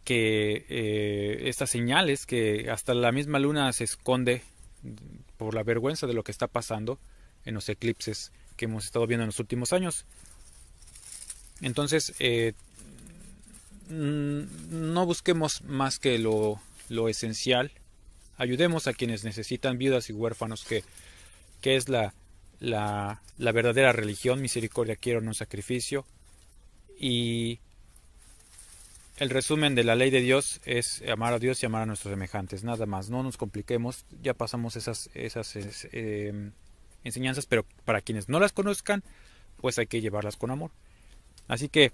estas señales, que hasta la misma luna se esconde por la vergüenza de lo que está pasando en los eclipses que hemos estado viendo en los últimos años. Entonces, no busquemos más que lo esencial. Ayudemos a quienes necesitan, viudas y huérfanos, que es la verdadera religión. Misericordia quiero, no sacrificio. Y el resumen de la ley de Dios es amar a Dios y amar a nuestros semejantes, nada más. No nos compliquemos, ya pasamos esas enseñanzas, pero para quienes no las conozcan, pues hay que llevarlas con amor. Así que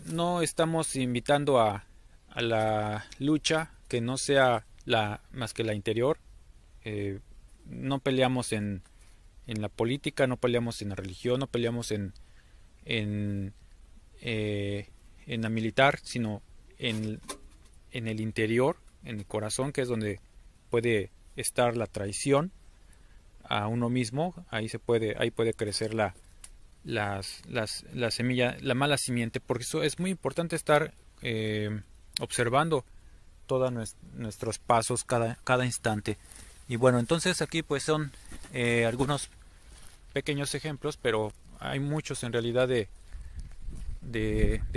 no estamos invitando a la lucha que no sea más que la interior. No peleamos en la política, no peleamos en la religión, no peleamos en la militar, sino en el interior, en el corazón, que es donde puede estar la traición a uno mismo. Ahí puede crecer la semilla, la mala simiente. Por eso es muy importante estar observando todos nuestros pasos cada instante. Y bueno, entonces aquí pues son algunos pequeños ejemplos, pero hay muchos en realidad de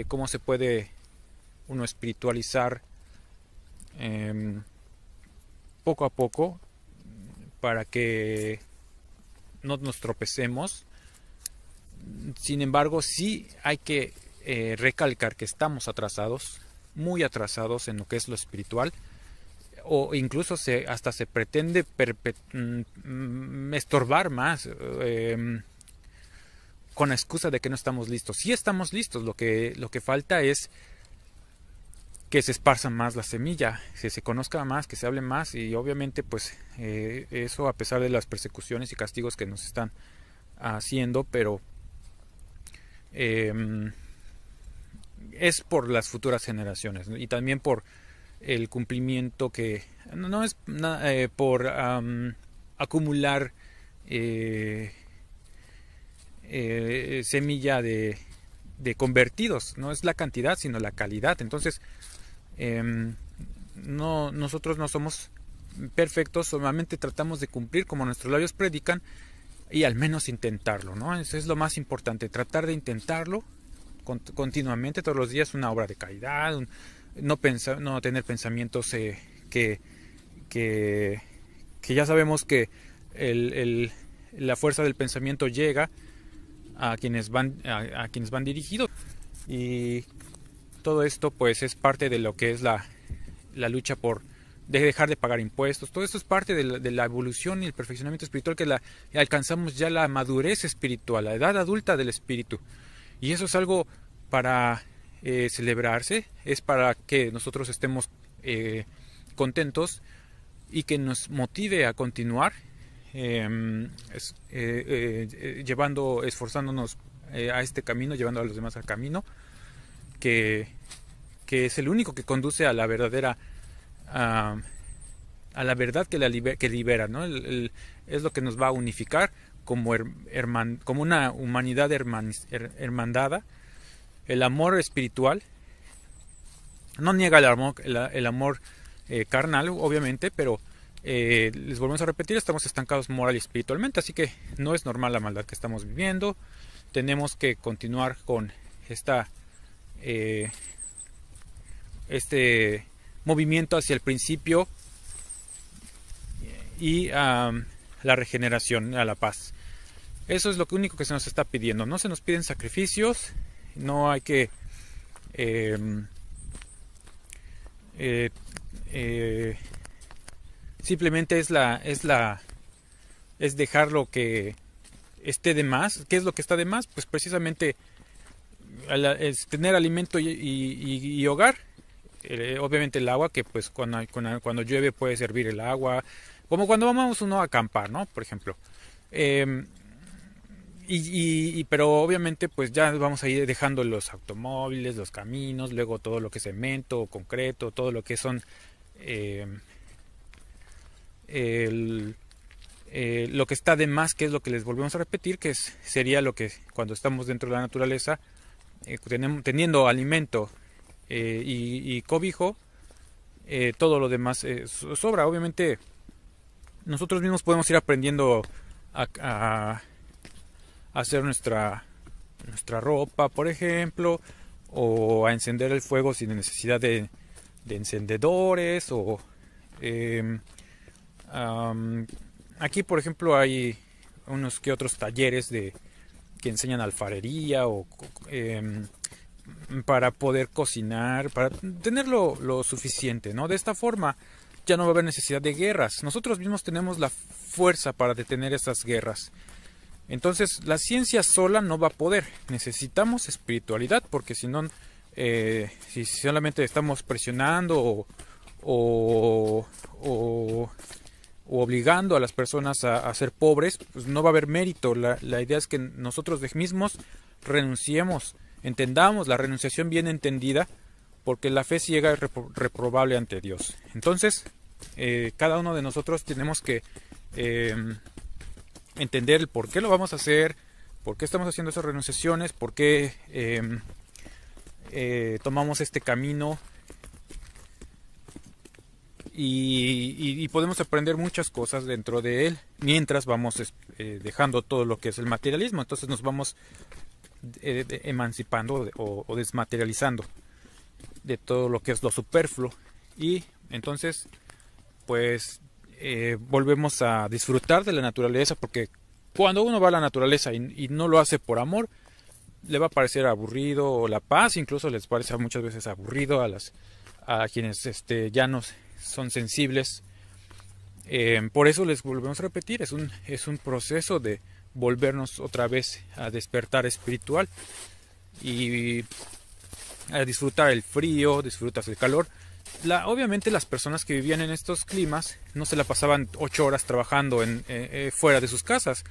cómo se puede uno espiritualizar poco a poco, para que no nos tropecemos. Sin embargo, sí hay que recalcar que estamos atrasados, muy atrasados en lo que es lo espiritual, o incluso hasta se pretende estorbar más con la excusa de que no estamos listos. Sí estamos listos, lo que falta es que se esparza más la semilla, que se conozca más, que se hable más, y obviamente pues eso a pesar de las persecuciones y castigos que nos están haciendo, pero es por las futuras generaciones, ¿no? Y también por el cumplimiento que no es por acumular semilla de convertidos. No es la cantidad sino la calidad. Entonces nosotros no somos perfectos, solamente tratamos de cumplir como nuestros labios predican, y al menos intentarlo, ¿no? Eso es lo más importante, tratar de intentarlo continuamente, todos los días, una obra de caridad, no tener pensamientos que ya sabemos que la fuerza del pensamiento llega a quienes van dirigidos, y todo esto pues es parte de lo que es la lucha de dejar de pagar impuestos. Todo esto es parte de la evolución y el perfeccionamiento espiritual, que alcanzamos ya la madurez espiritual, la edad adulta del espíritu, y eso es algo para celebrarse, es para que nosotros estemos contentos y que nos motive a continuar esforzándonos a este camino, llevando a los demás al camino que es el único que conduce a la verdadera a la verdad que libera, ¿no? Es lo que nos va a unificar como una humanidad hermandada. El amor espiritual no niega el amor carnal, obviamente, pero les volvemos a repetir, estamos estancados moral y espiritualmente, así que no es normal la maldad que estamos viviendo. Tenemos que continuar con este movimiento hacia el principio y la regeneración, a la paz. Eso es lo único que se nos está pidiendo. No se nos piden sacrificios, no hay que simplemente es dejar lo que esté de más. ¿Qué es lo que está de más? Pues precisamente es tener alimento y hogar. Obviamente el agua, que pues cuando llueve puede servir el agua, como cuando vamos uno a acampar, ¿no? Por ejemplo. Eh, pero obviamente pues ya vamos a ir dejando los automóviles, los caminos, luego todo lo que es cemento, concreto, todo lo que son eh, lo que está de más, que es lo que les volvemos a repetir, que sería lo que cuando estamos dentro de la naturaleza, teniendo alimento y cobijo, todo lo demás sobra. Obviamente nosotros mismos podemos ir aprendiendo a hacer nuestra ropa, por ejemplo, o a encender el fuego sin necesidad de encendedores, o aquí, por ejemplo, hay unos que otros talleres que enseñan alfarería o para poder cocinar, para tener lo suficiente, ¿no? De esta forma ya no va a haber necesidad de guerras. Nosotros mismos tenemos la fuerza para detener esas guerras. Entonces, la ciencia sola no va a poder. Necesitamos espiritualidad, porque si no, si solamente estamos presionando o obligando a las personas a ser pobres, pues no va a haber mérito. La idea es que nosotros mismos renunciemos, entendamos la renunciación bien entendida, porque la fe ciega es reprobable ante Dios. Entonces, cada uno de nosotros tenemos que entender el por qué lo vamos a hacer, por qué estamos haciendo esas renunciaciones, por qué tomamos este camino. Y podemos aprender muchas cosas dentro de él mientras vamos dejando todo lo que es el materialismo. Entonces nos vamos emancipando o desmaterializando de todo lo que es lo superfluo, y entonces pues volvemos a disfrutar de la naturaleza, porque cuando uno va a la naturaleza y no lo hace por amor, le va a parecer aburrido, o la paz incluso les parece muchas veces aburrido a quienes ya no son sensibles. Por eso les volvemos a repetir, es un proceso de volvernos otra vez a despertar espiritual y a disfrutar el frío, disfrutar el calor. Obviamente las personas que vivían en estos climas no se la pasaban 8 horas trabajando fuera de sus casas.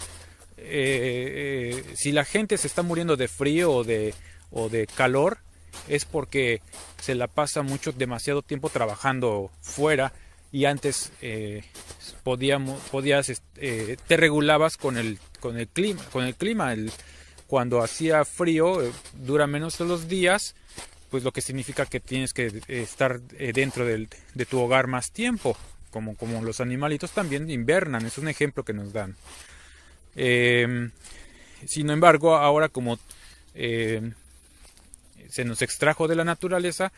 Si la gente se está muriendo de frío o de calor, es porque se la pasa demasiado tiempo trabajando fuera, y antes te regulabas con el clima. Cuando hacía frío, dura menos los días, pues lo que significa que tienes que estar dentro de tu hogar más tiempo, como los animalitos también invernan. Es un ejemplo que nos dan. Sin embargo, ahora como se nos extrajo de la naturaleza,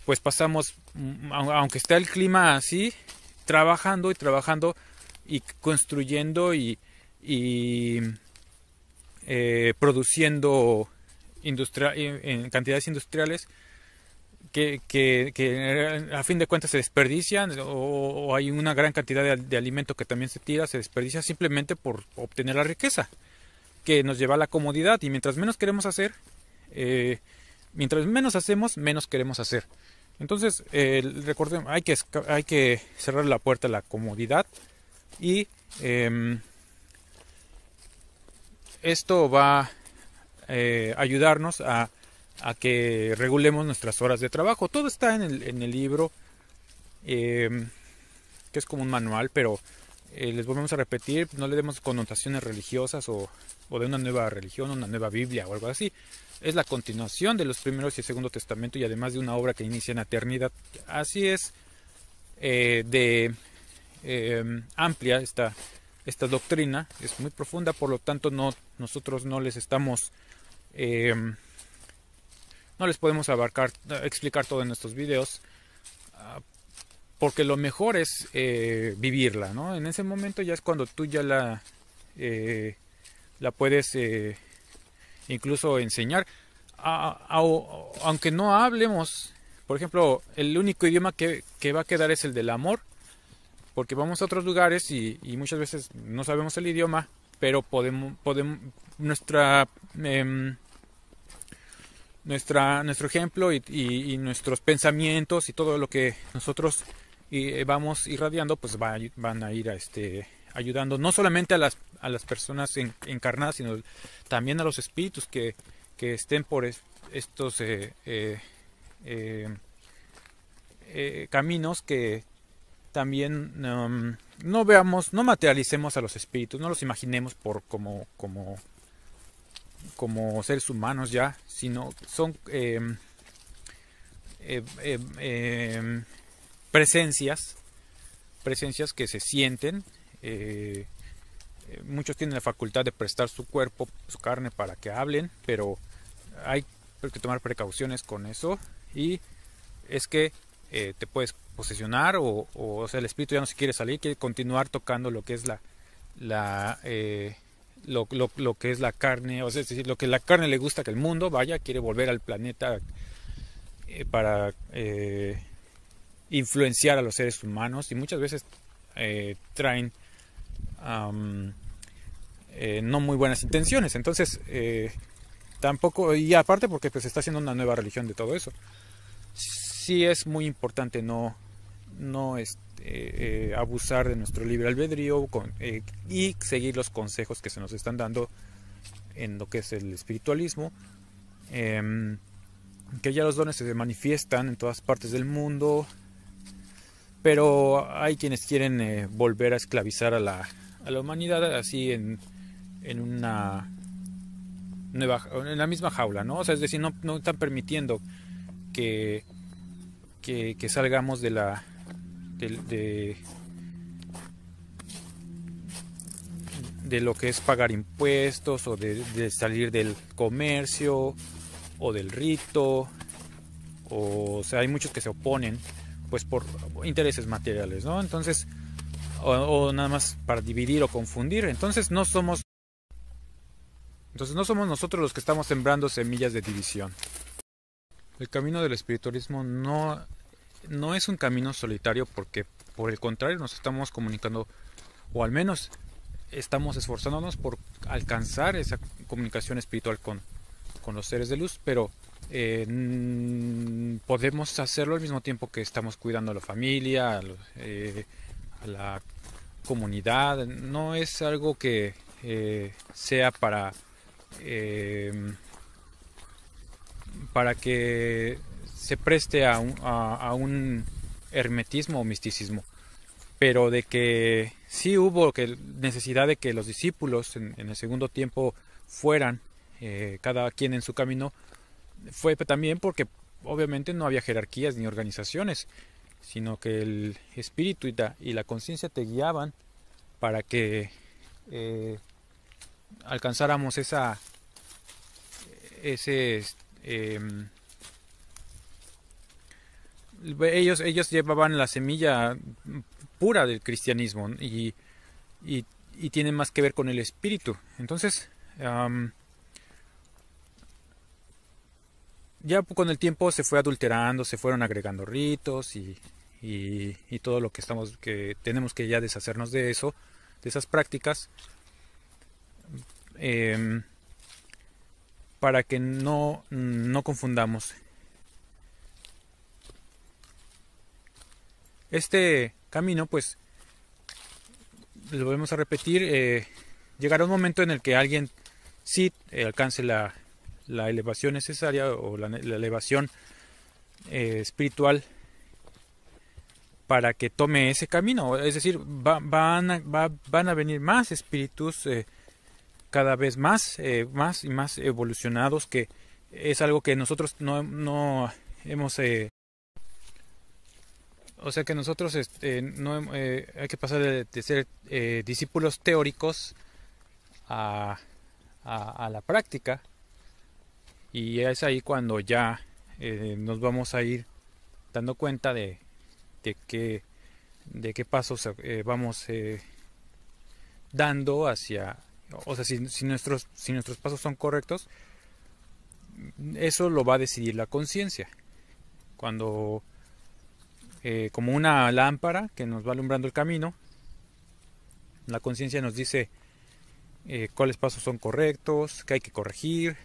pues pasamos, aunque está el clima así, trabajando y construyendo y produciendo en cantidades industriales que a fin de cuentas se desperdician, o hay una gran cantidad de alimento que también se desperdicia simplemente por obtener la riqueza que nos lleva a la comodidad. Y mientras menos queremos hacer, mientras menos hacemos, menos queremos hacer. Entonces, recordemos, hay que cerrar la puerta a la comodidad, y esto va a ayudarnos a que regulemos nuestras horas de trabajo. Todo está en el libro, que es como un manual, pero les volvemos a repetir, no le demos connotaciones religiosas o de una nueva religión, una nueva Biblia o algo así. Es la continuación de los primeros y el segundo testamento, y además de una obra que inicia en la eternidad. Así es amplia esta doctrina, es muy profunda, por lo tanto nosotros no les estamos no les podemos explicar todo en estos videos, porque lo mejor es vivirla, ¿no? En ese momento ya es cuando tú ya la puedes incluso enseñar, aunque no hablemos. Por ejemplo, el único idioma que va a quedar es el del amor, porque vamos a otros lugares y muchas veces no sabemos el idioma, pero podemos nuestra nuestro ejemplo y nuestros pensamientos y todo lo que nosotros vamos irradiando, pues van a ir ayudando no solamente a las personas encarnadas, sino también a los espíritus que estén por estos caminos, que también no materialicemos a los espíritus, no los imaginemos como seres humanos ya, sino son presencias que se sienten. Muchos tienen la facultad de prestar su cuerpo, su carne, para que hablen, pero hay que tomar precauciones con eso, y es que te puedes posesionar o sea, el espíritu ya no se quiere salir, quiere continuar tocando lo que es lo que es la carne, o sea, es decir, lo que la carne le gusta, que el mundo quiere volver al planeta para influenciar a los seres humanos, y muchas veces traen no muy buenas intenciones. Entonces tampoco, y aparte porque pues se está haciendo una nueva religión de todo eso. Sí es muy importante no abusar de nuestro libre albedrío y seguir los consejos que se nos están dando en lo que es el espiritualismo, que ya los dones se manifiestan en todas partes del mundo, pero hay quienes quieren volver a esclavizar a la humanidad así en una en la misma jaula, ¿no? O sea, es decir, no están permitiendo que salgamos de lo que es pagar impuestos, o de salir del comercio o del rito. O sea, hay muchos que se oponen pues por intereses materiales, ¿no? Entonces, o nada más para dividir o confundir. Entonces no somos nosotros los que estamos sembrando semillas de división. El camino del espiritualismo no es un camino solitario, porque por el contrario nos estamos comunicando, o al menos estamos esforzándonos por alcanzar esa comunicación espiritual con los seres de luz, pero podemos hacerlo al mismo tiempo que estamos cuidando a la familia, a la comunidad. No es algo que sea para que se preste a un hermetismo o misticismo, pero de que sí hubo necesidad de que los discípulos en el segundo tiempo fueran cada quien en su camino. Fue también porque obviamente no había jerarquías ni organizaciones, sino que el espíritu y la conciencia te guiaban para que alcanzáramos ellos llevaban la semilla pura del cristianismo, y tienen más que ver con el espíritu. Entonces ya con el tiempo se fue adulterando, se fueron agregando ritos y todo lo que tenemos que ya deshacernos de eso, de esas prácticas, para que no confundamos. Este camino, pues, lo volvemos a repetir, llegará un momento en el que alguien sí alcance la elevación necesaria, o la elevación espiritual, para que tome ese camino. Es decir, van a venir más espíritus cada vez más y más evolucionados, que es algo que nosotros no hemos o sea, que nosotros hay que pasar de ser discípulos teóricos a la práctica, y es ahí cuando ya nos vamos a ir dando cuenta de qué pasos vamos dando hacia, o sea, si nuestros pasos son correctos. Eso lo va a decidir la conciencia, cuando como una lámpara que nos va alumbrando el camino, la conciencia nos dice cuáles pasos son correctos, qué hay que corregir,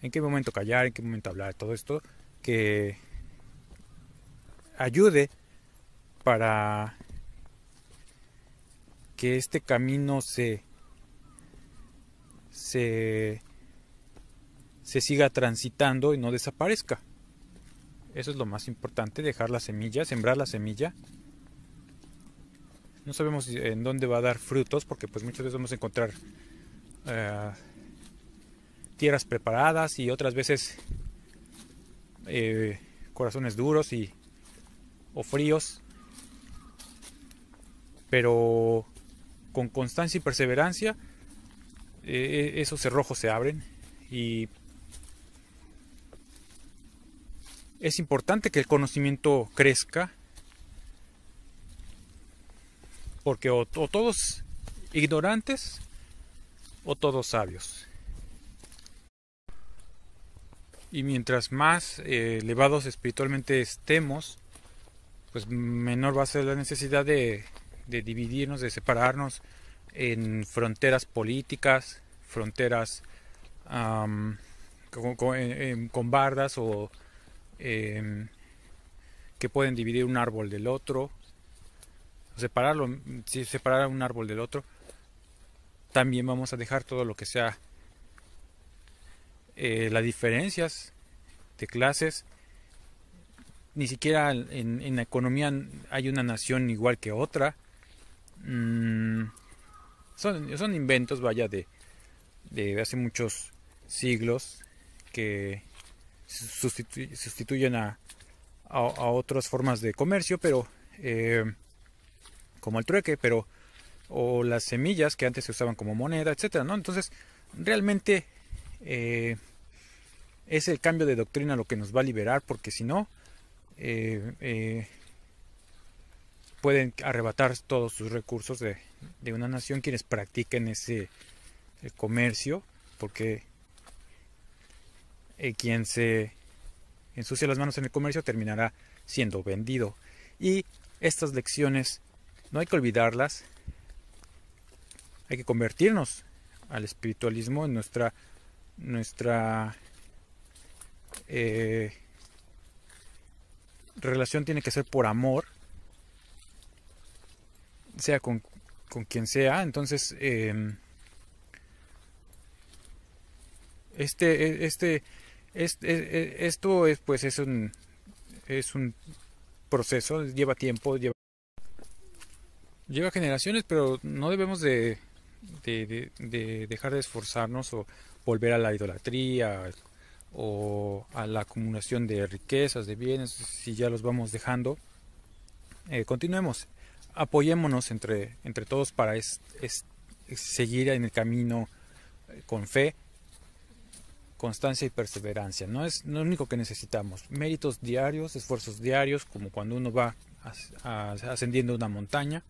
en qué momento callar, en qué momento hablar, todo esto que ayude para que este camino se siga transitando y no desaparezca. Eso es lo más importante, dejar la semilla, sembrar la semilla. No sabemos en dónde va a dar frutos, porque pues muchas veces vamos a encontrar tierras preparadas y otras veces corazones duros o fríos, pero con constancia y perseverancia esos cerrojos se abren. Y es importante que el conocimiento crezca, porque o todos ignorantes o todos sabios. Y mientras más elevados espiritualmente estemos, pues menor va a ser la necesidad de dividirnos, de separarnos en fronteras políticas, fronteras con bardas o que pueden dividir un árbol del otro. Si separar un árbol del otro, también vamos a dejar todo lo que sea las diferencias de clases. Ni siquiera en la economía hay una nación igual que otra. Son inventos, vaya, de hace muchos siglos que sustituyen a otras formas de comercio, pero como el trueque, o las semillas que antes se usaban como moneda, etcétera, ¿no? Entonces, realmente es el cambio de doctrina lo que nos va a liberar, porque si no, pueden arrebatar todos sus recursos de una nación quienes practiquen ese comercio, porque quien se ensucia las manos en el comercio terminará siendo vendido. Y estas lecciones no hay que olvidarlas, hay que convertirnos al espiritualismo en nuestra relación tiene que ser por amor, sea con quien sea. Entonces esto es pues es un proceso, lleva tiempo, lleva generaciones, pero no debemos de dejar de esforzarnos o volver a la idolatría o a la acumulación de riquezas, de bienes. Si ya los vamos dejando, continuemos, apoyémonos entre todos para seguir en el camino con fe, constancia y perseverancia. No es lo único que necesitamos. Méritos diarios, esfuerzos diarios, como cuando uno va ascendiendo una montaña.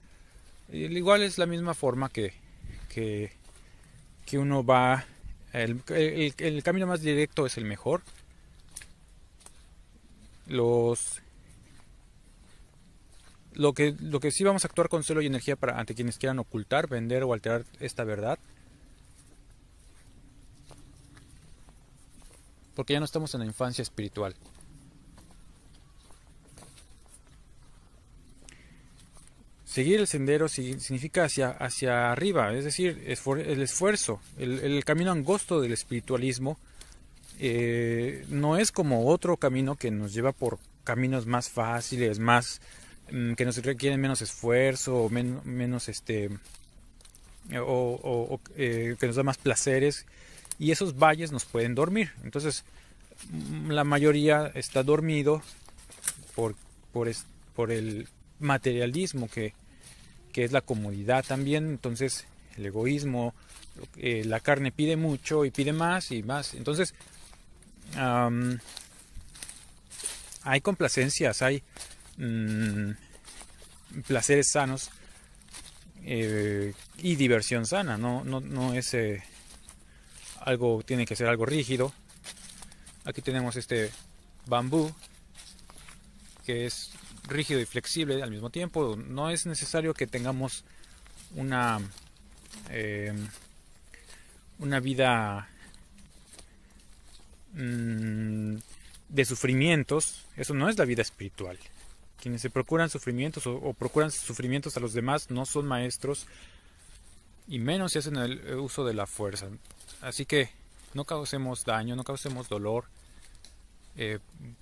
Igual es la misma forma que uno va. El camino más directo es el mejor. Lo que sí vamos a actuar con celo y energía ante quienes quieran ocultar, vender o alterar esta verdad, porque ya no estamos en la infancia espiritual. Seguir el sendero significa hacia arriba, es decir, el esfuerzo, el camino angosto del espiritualismo no es como otro camino que nos lleva por caminos más fáciles, más que nos requieren menos esfuerzo, o menos que nos da más placeres, y esos valles nos pueden dormir. Entonces la mayoría está dormido por el materialismo que es la comodidad también. Entonces el egoísmo, la carne pide mucho y pide más y más. Entonces hay complacencias, hay placeres sanos y diversión sana. No es algo, tiene que ser algo rígido. Aquí tenemos este bambú que es rígido y flexible al mismo tiempo. No es necesario que tengamos una vida de sufrimientos, eso no es la vida espiritual. Quienes se procuran sufrimientos o procuran sufrimientos a los demás no son maestros, y menos si hacen el uso de la fuerza. Así que no causemos daño, no causemos dolor,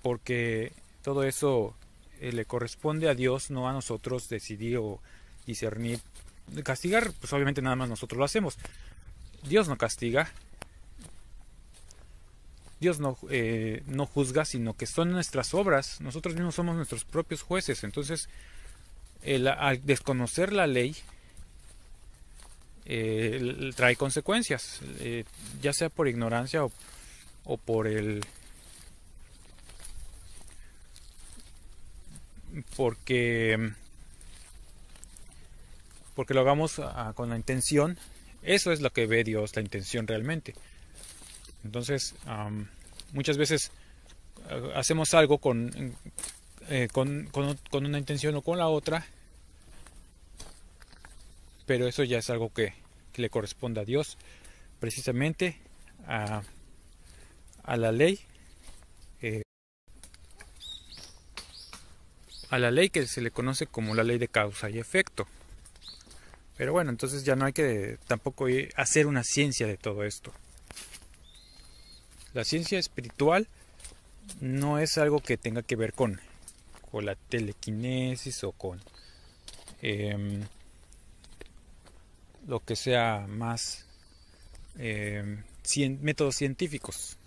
porque todo eso le corresponde a Dios, no a nosotros decidir o discernir. Castigar, pues obviamente nada más nosotros lo hacemos. Dios no castiga, Dios no juzga, sino que son nuestras obras. Nosotros mismos somos nuestros propios jueces. Entonces, al desconocer la ley, trae consecuencias, ya sea por ignorancia o por porque lo hagamos con la intención. Eso es lo que ve Dios, la intención realmente. Entonces, muchas veces hacemos algo con una intención o con la otra, pero eso ya es algo que le corresponde a Dios, precisamente a la ley, que se le conoce como la ley de causa y efecto. Pero bueno, entonces ya no hay que tampoco hacer una ciencia de todo esto. La ciencia espiritual no es algo que tenga que ver con la telequinesis o con lo que sea más métodos científicos.